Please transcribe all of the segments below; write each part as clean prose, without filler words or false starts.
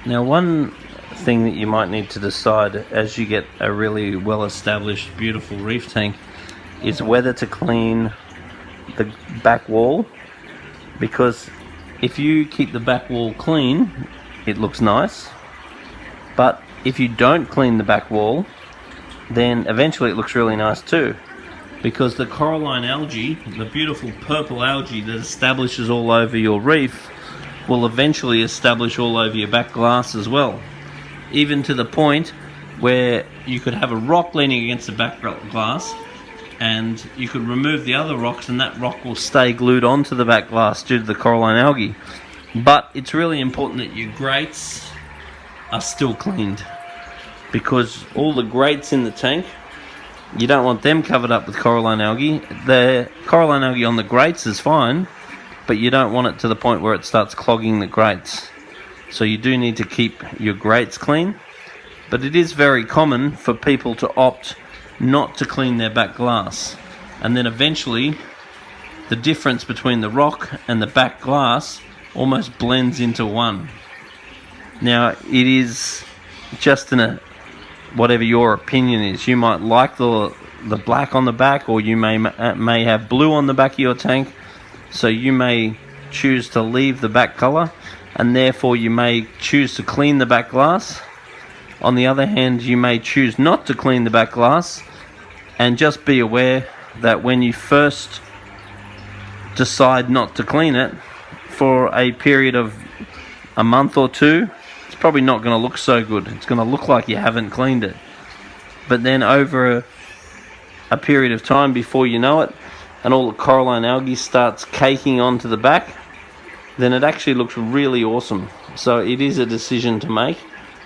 Now, one thing that you might need to decide as you get a really well-established, beautiful reef tank is whether to clean the back wall, because if you keep the back wall clean, it looks nice, but if you don't clean the back wall, then eventually it looks really nice too, because the coralline algae, the beautiful purple algae that establishes all over your reef, will eventually establish all over your back glass as well, even to the point where you could have a rock leaning against the back glass and you could remove the other rocks and that rock will stay glued onto the back glass due to the coralline algae. But it's really important that your grates are still cleaned, because all the grates in the tank, you don't want them covered up with coralline algae. The coralline algae on the grates is fine, but you don't want it to the point where it starts clogging the grates. So you do need to keep your grates clean, but it is very common for people to opt not to clean their back glass, and then eventually the difference between the rock and the back glass almost blends into one. Now, it is just whatever your opinion is. You might like the black on the back, or you may have blue on the back of your tank, so you may choose to leave the back color, and therefore you may choose to clean the back glass. On the other hand, you may choose not to clean the back glass, and just be aware that when you first decide not to clean it, for a period of a month or two, it's probably not going to look so good. It's going to look like you haven't cleaned it. But then over a period of time, before you know it, and all the coralline algae starts caking onto the back, then it actually looks really awesome. So it is a decision to make,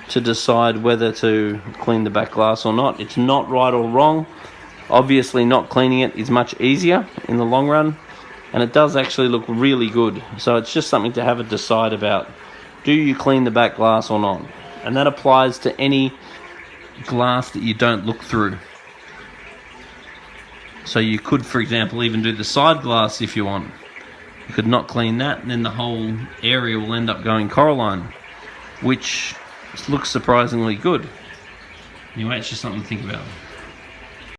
to decide whether to clean the back glass or not. It's not right or wrong. Obviously, not cleaning it is much easier in the long run, and it does actually look really good. So it's just something to have a decide about. Do you clean the back glass or not? And that applies to any glass that you don't look through. So you could, for example, even do the side glass if you want. You could not clean that, and then the whole area will end up going coralline, which looks surprisingly good. Anyway, it's just something to think about.